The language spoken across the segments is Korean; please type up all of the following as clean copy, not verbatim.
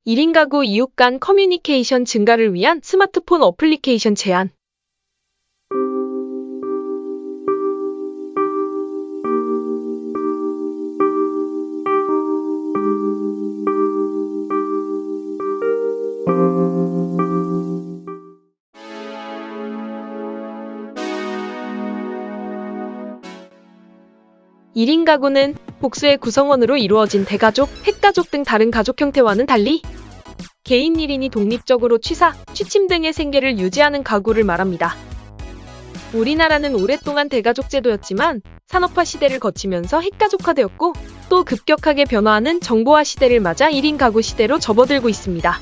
1인 가구 이웃 간 커뮤니케이션 증가를 위한 스마트폰 어플리케이션 제안. 일 1인 가구는 복수의 구성원으로 이루어진 대가족, 핵가족 등 다른 가족 형태와는 달리 개인 1인이 독립적으로 취사, 취침 등의 생계를 유지하는 가구를 말합니다. 우리나라는 오랫동안 대가족 제도였지만 산업화 시대를 거치면서 핵가족화되었고 또 급격하게 변화하는 정보화 시대를 맞아 1인 가구 시대로 접어들고 있습니다.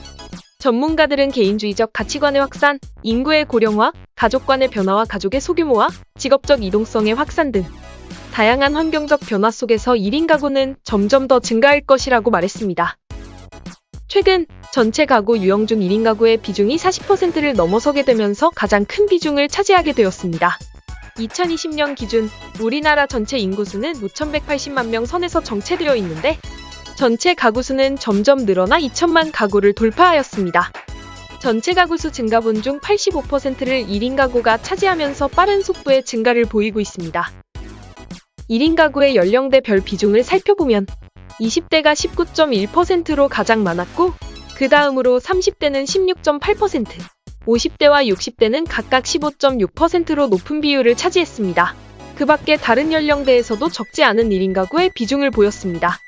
전문가들은 개인주의적 가치관의 확산, 인구의 고령화, 가족 간의 변화와 가족의 소규모화, 직업적 이동성의 확산 등 다양한 환경적 변화 속에서 1인 가구는 점점 더 증가할 것이라고 말했습니다. 최근 전체 가구 유형 중 1인 가구의 비중이 40%를 넘어서게 되면서 가장 큰 비중을 차지하게 되었습니다. 2020년 기준 우리나라 전체 인구수는 5,180만 명 선에서 정체되어 있는데 전체 가구 수는 점점 늘어나 2천만 가구를 돌파하였습니다. 전체 가구 수 증가분 중 85%를 1인 가구가 차지하면서 빠른 속도의 증가를 보이고 있습니다. 1인 가구의 연령대별 비중을 살펴보면 20대가 19.1%로 가장 많았고 그 다음으로 30대는 16.8%, 50대와 60대는 각각 15.6%로 높은 비율을 차지했습니다. 그 밖에 다른 연령대에서도 적지 않은 1인 가구의 비중을 보였습니다.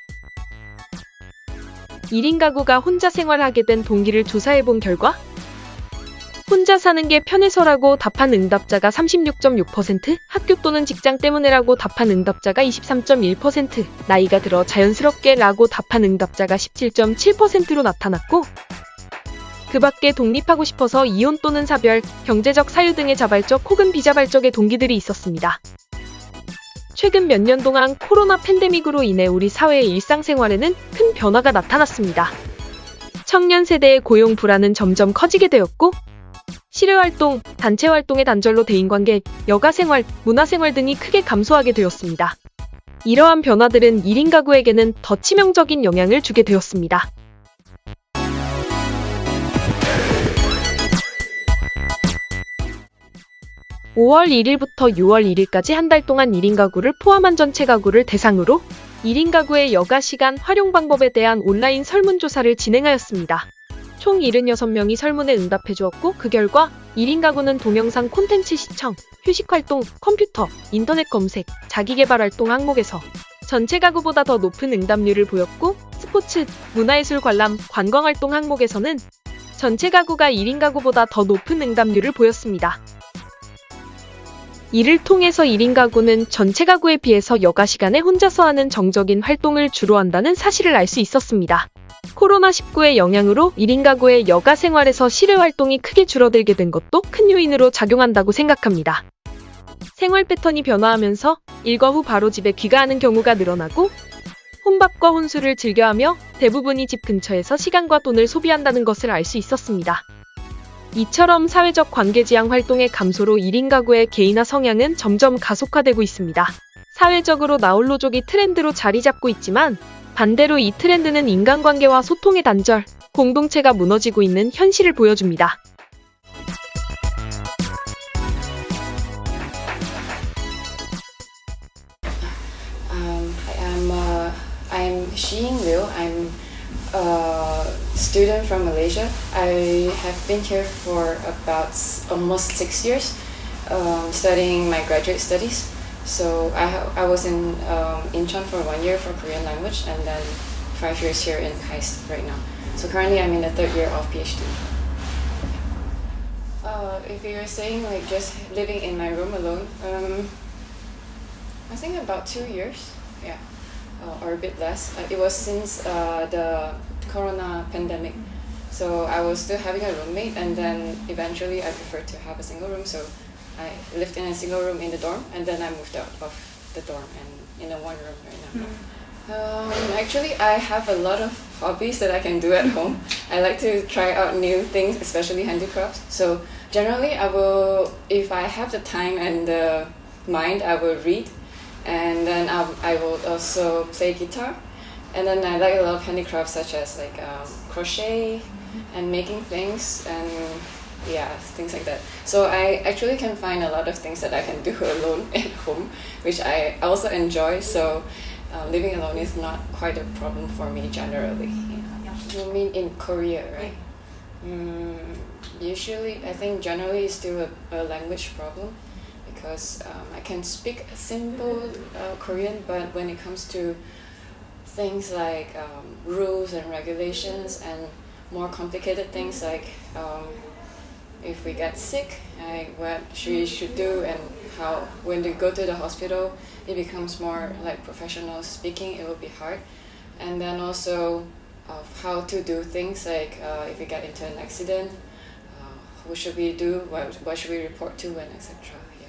1인 가구가 혼자 생활하게 된 동기를 조사해본 결과 혼자 사는 게 편해서라고 답한 응답자가 36.6%, 학교 또는 직장 때문에라고 답한 응답자가 23.1%, 나이가 들어 자연스럽게 라고 답한 응답자가 17.7%로 나타났고 그 밖에 독립하고 싶어서 이혼 또는 사별, 경제적 사유 등의 자발적 혹은 비자발적의 동기들이 있었습니다. 최근 몇 년 동안 코로나 팬데믹으로 인해 우리 사회의 일상생활에는 큰 변화가 나타났습니다. 청년 세대의 고용 불안은 점점 커지게 되었고 실외활동, 단체활동의 단절로 대인관계, 여가생활, 문화생활 등이 크게 감소하게 되었습니다. 이러한 변화들은 1인 가구에게는 더 치명적인 영향을 주게 되었습니다. (5월 1일부터 6월 1일까지) 한 달 동안 1인 가구를 포함한 전체 가구를 대상으로 1인 가구의 여가 시간 활용 방법에 대한 온라인 설문조사를 진행하였습니다. 총 76명이 설문에 응답해 주었고 그 결과 1인 가구는 동영상 콘텐츠 시청, 휴식활동, 컴퓨터, 인터넷 검색, 자기계발활동 항목에서 전체 가구보다 더 높은 응답률을 보였고 스포츠, 문화예술 관람, 관광활동 항목에서는 전체 가구가 1인 가구보다 더 높은 응답률을 보였습니다. 이를 통해서 1인 가구는 전체 가구에 비해서 여가 시간에 혼자서 하는 정적인 활동을 주로 한다는 사실을 알 수 있었습니다. 코로나19의 영향으로 1인 가구의 여가 생활에서 실외 활동이 크게 줄어들게 된 것도 큰 요인으로 작용한다고 생각합니다. 생활 패턴이 변화하면서 일과 후 바로 집에 귀가하는 경우가 늘어나고 혼밥과 혼술을 즐겨하며 대부분이 집 근처에서 시간과 돈을 소비한다는 것을 알 수 있었습니다. 이처럼 사회적 관계 지향 활동의 감소로 1인 가구의 개인화 성향은 점점 가속화되고 있습니다. 사회적으로 나홀로족이 트렌드로 자리 잡고 있지만 반대로 이 트렌드는 인간관계와 소통의 단절, 공동체가 무너지고 있는 현실을 보여줍니다. I'm Sheen Liu. I'm a student from Malaysia. I have been here for about almost 6 years, studying my graduate studies. So I was in Incheon for 1 year for Korean language and then 5 years here in KAIST right now. So currently I'm in the 3rd year of PhD. If you're saying like just living in my room alone, I think about 2 years, yeah, or a bit less. It was since the Corona pandemic. So I was still having a roommate and then eventually I preferred to have a single room. So I lived in a single room in the dorm and then I moved out of the dorm and in a one room right now. Actually, I have a lot of hobbies that I can do at home. I like to try out new things, especially handicrafts. So generally, I will, if I have the time and the mind, I will read, and then I will also play guitar, And then I like a lot of handicrafts such as like crochet and making things and yeah, things like that. So I actually can find a lot of things that I can do alone at home, which I also enjoy. So living alone is not quite a problem for me generally. Yeah. You mean in Korea, right? Usually, I think generally it's still a language problem because I can speak simple Korean, but when it comes to things like rules and regulations and more complicated things like if we get sick, what we should do and how when we go to the hospital, it becomes more like professional speaking. It will be hard, and then also of how to do things like if we get into an accident, what should we do? What should we report to and etc. Yeah,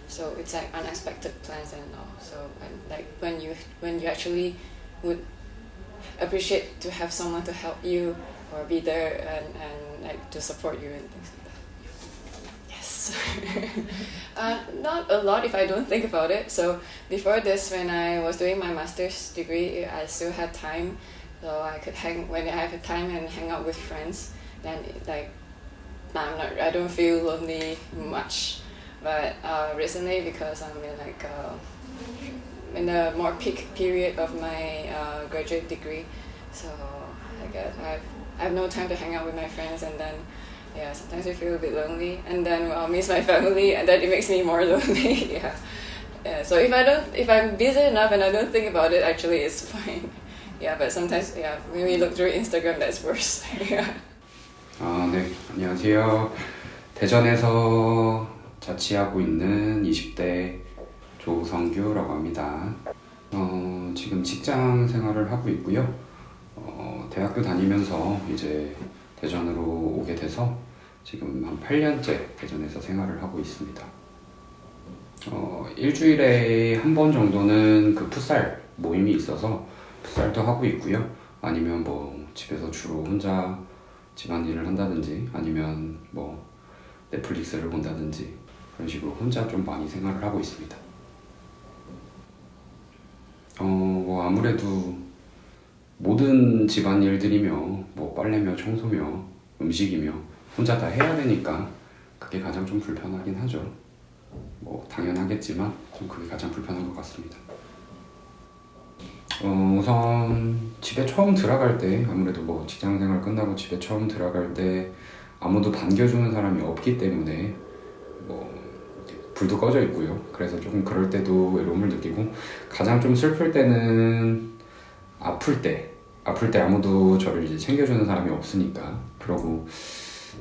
so it's like unexpected plans and all. So and like when you actually would appreciate to have someone to help you or be there and like to support you and things like that. Yes. Not a lot if I don't think about it. So before this, when I was doing my master's degree, I still had time, so I could when I have time and hang out with friends. Then like I don't feel lonely much. But recently, because I'm in like in the more peak period of my graduate degree, so I guess I have no time to hang out with my friends, and then yeah, sometimes I feel a bit lonely, and then I'll miss my family, and then it makes me more lonely. Yeah. Yeah. So if I'm busy enough and I don't think about it, actually it's fine. Yeah, but sometimes yeah, when we look through Instagram, that's worse. Yeah. 네, 안녕하세요. 대전에서 자취하고 있는 20대 조성규라고 합니다. 지금 직장 생활을 하고 있고요. 대학교 다니면서 이제 대전으로 오게 돼서 지금 한 8년째 대전에서 생활을 하고 있습니다. 일주일에 한 번 정도는 그 풋살 모임이 있어서 풋살도 하고 있고요. 아니면 뭐 집에서 주로 혼자 집안일을 한다든지 아니면 뭐 넷플릭스를 본다든지 그런 식으로 혼자 좀 많이 생활을 하고 있습니다. 뭐 아무래도 모든 집안일들이며 뭐 빨래며 청소며 음식이며 혼자 다 해야 되니까 그게 가장 좀 불편하긴 하죠. 뭐 당연하겠지만 좀 그게 가장 불편한 것 같습니다. 우선 집에 처음 들어갈 때 아무래도 뭐 직장생활 끝나고 집에 처음 들어갈 때 아무도 반겨주는 사람이 없기 때문에 뭐 불도 꺼져 있고요. 그래서 조금 그럴 때도 외로움을 느끼고 가장 좀 슬플 때는 아플 때 아무도 저를 이제 챙겨주는 사람이 없으니까 그러고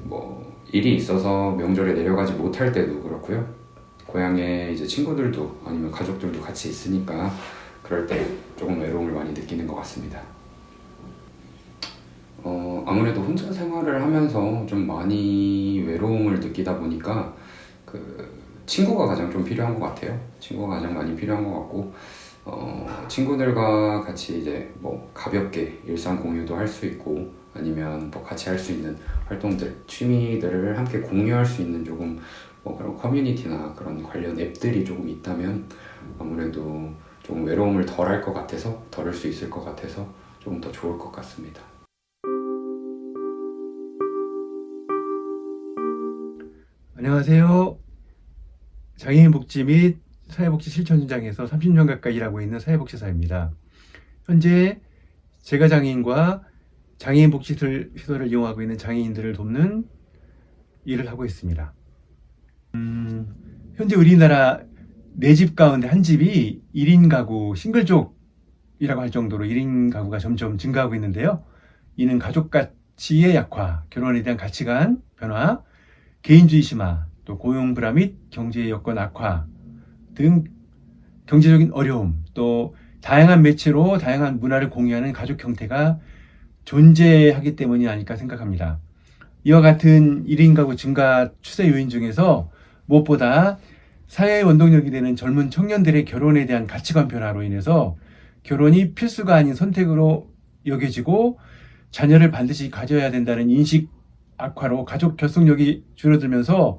뭐 일이 있어서 명절에 내려가지 못할 때도 그렇고요. 고향에 이제 친구들도 아니면 가족들도 같이 있으니까 그럴 때 조금 외로움을 많이 느끼는 것 같습니다. 아무래도 혼자 생활을 하면서 좀 많이 외로움을 느끼다 보니까 그 친구가 가장 좀 필요한 것 같아요. 친구가 가장 많이 필요한 것 같고 친구들과 같이 이제 뭐 가볍게 일상 공유도 할 수 있고 아니면 뭐 같이 할 수 있는 활동들, 취미들을 함께 공유할 수 있는 조금 뭐 그런 커뮤니티나 그런 관련 앱들이 조금 있다면 아무래도 조금 외로움을 덜할 것 같아서 덜을 수 있을 것 같아서 조금 더 좋을 것 같습니다. 안녕하세요. 장애인 복지 및 사회복지 실천 현장에서 30년 가까이 일하고 있는 사회복지사입니다. 현재 제가 장애인과 장애인 복지시설을 이용하고 있는 장애인들을 돕는 일을 하고 있습니다. 현재 우리나라 4집 가운데 한 집이 1인 가구 싱글족이라고 할 정도로 1인 가구가 점점 증가하고 있는데요. 이는 가족 가치의 약화, 결혼에 대한 가치관 변화, 개인주의 심화, 또 고용 불화 및 경제 여건 악화 등 경제적인 어려움, 또 다양한 매체로 다양한 문화를 공유하는 가족 형태가 존재하기 때문이 아닐까 생각합니다. 이와 같은 1인 가구 증가 추세 요인 중에서 무엇보다 사회의 원동력이 되는 젊은 청년들의 결혼에 대한 가치관 변화로 인해서 결혼이 필수가 아닌 선택으로 여겨지고 자녀를 반드시 가져야 된다는 인식 악화로 가족 결속력이 줄어들면서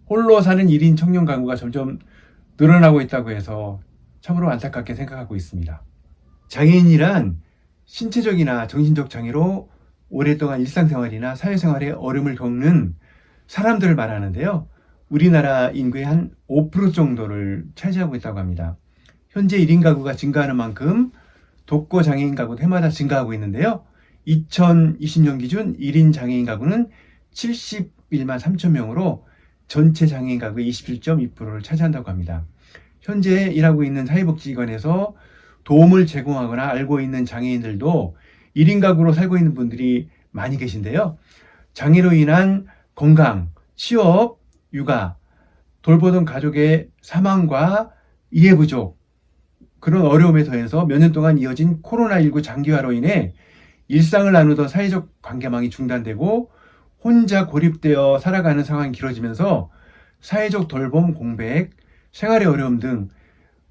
홀로 사는 1인 청년 가구가 점점 늘어나고 있다고 해서 참으로 안타깝게 생각하고 있습니다. 장애인이란 신체적이나 정신적 장애로 오랫동안 일상생활이나 사회생활에 어려움을 겪는 사람들을 말하는데요. 우리나라 인구의 한 5% 정도를 차지하고 있다고 합니다. 현재 1인 가구가 증가하는 만큼 독거 장애인 가구도 해마다 증가하고 있는데요. 2020년 기준 1인 장애인 가구는 71만 3천 명으로 전체 장애인 가구의 27.2%를 차지한다고 합니다. 현재 일하고 있는 사회복지기관에서 도움을 제공하거나 알고 있는 장애인들도 1인 가구로 살고 있는 분들이 많이 계신데요. 장애로 인한 건강, 취업, 육아, 돌보던 가족의 사망과 이해 부족, 그런 어려움에 더해서 몇 년 동안 이어진 코로나19 장기화로 인해 일상을 나누던 사회적 관계망이 중단되고 혼자 고립되어 살아가는 상황이 길어지면서 사회적 돌봄, 공백, 생활의 어려움 등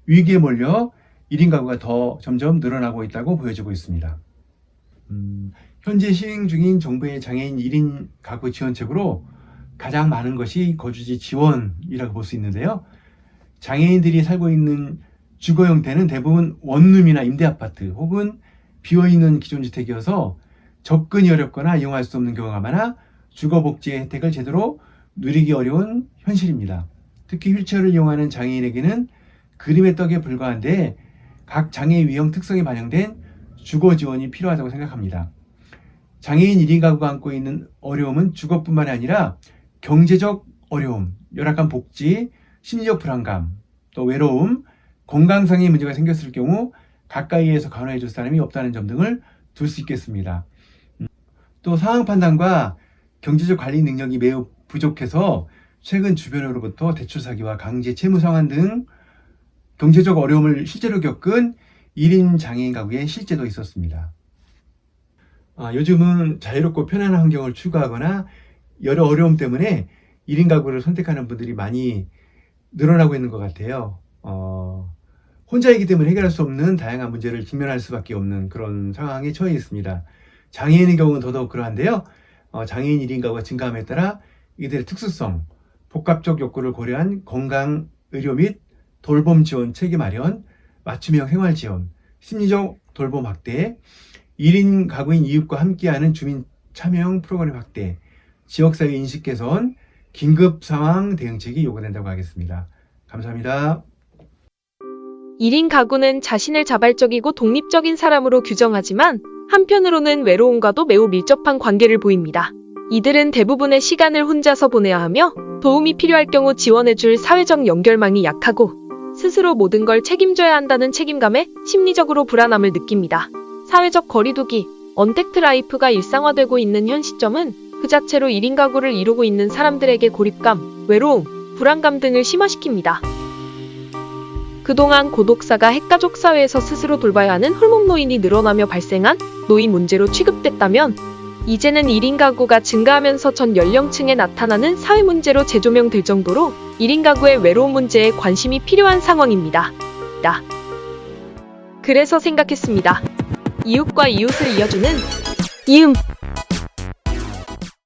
위기에 몰려 1인 가구가 더 점점 늘어나고 있다고 보여지고 있습니다. 현재 시행 중인 정부의 장애인 1인 가구 지원책으로 가장 많은 것이 거주지 지원이라고 볼 수 있는데요. 장애인들이 살고 있는 주거 형태는 대부분 원룸이나 임대아파트 혹은 비어있는 기존주택이어서 접근이 어렵거나 이용할 수 없는 경우가 많아 주거복지의 혜택을 제대로 누리기 어려운 현실입니다. 특히 휠체어를 이용하는 장애인에게는 그림의 떡에 불과한데 각 장애 유형 특성이 반영된 주거 지원이 필요하다고 생각합니다. 장애인 1인 가구가 안고 있는 어려움은 주거뿐만이 아니라 경제적 어려움, 열악한 복지, 심리적 불안감, 또 외로움, 건강상의 문제가 생겼을 경우 가까이에서 간호해 줄 사람이 없다는 점 등을 둘 수 있겠습니다. 또 상황 판단과 경제적 관리 능력이 매우 부족해서 최근 주변으로부터 대출 사기와 강제 채무 상환 등 경제적 어려움을 실제로 겪은 1인 장애인 가구의 실제도 있었습니다. 요즘은 자유롭고 편안한 환경을 추구하거나 여러 어려움 때문에 1인 가구를 선택하는 분들이 많이 늘어나고 있는 것 같아요. 혼자이기 때문에 해결할 수 없는 다양한 문제를 직면할 수밖에 없는 그런 상황에 처해 있습니다. 장애인의 경우는 더더욱 그러한데요. 장애인 1인 가구가 증가함에 따라 이들의 특수성, 복합적 욕구를 고려한 건강, 의료 및 돌봄 지원 체계 마련, 맞춤형 생활 지원, 심리적 돌봄 확대, 1인 가구인 이웃과 함께하는 주민 참여형 프로그램 확대, 지역사회 인식 개선, 긴급 상황 대응책이 요구된다고 하겠습니다. 감사합니다. 1인 가구는 자신을 자발적이고 독립적인 사람으로 규정하지만 한편으로는 외로움과도 매우 밀접한 관계를 보입니다. 이들은 대부분의 시간을 혼자서 보내야 하며 도움이 필요할 경우 지원해줄 사회적 연결망이 약하고 스스로 모든 걸 책임져야 한다는 책임감에 심리적으로 불안함을 느낍니다. 사회적 거리두기, 언택트 라이프가 일상화되고 있는 현 시점은 그 자체로 1인 가구를 이루고 있는 사람들에게 고립감, 외로움, 불안감 등을 심화시킵니다. 그동안 고독사가 핵가족 사회에서 스스로 돌봐야 하는 홀몸 노인이 늘어나며 발생한 노인 문제로 취급됐다면 이제는 1인 가구가 증가하면서 전 연령층에 나타나는 사회 문제로 재조명될 정도로 1인 가구의 외로움 문제에 관심이 필요한 상황입니다. 그래서 생각했습니다. 이웃과 이웃을 이어주는 이음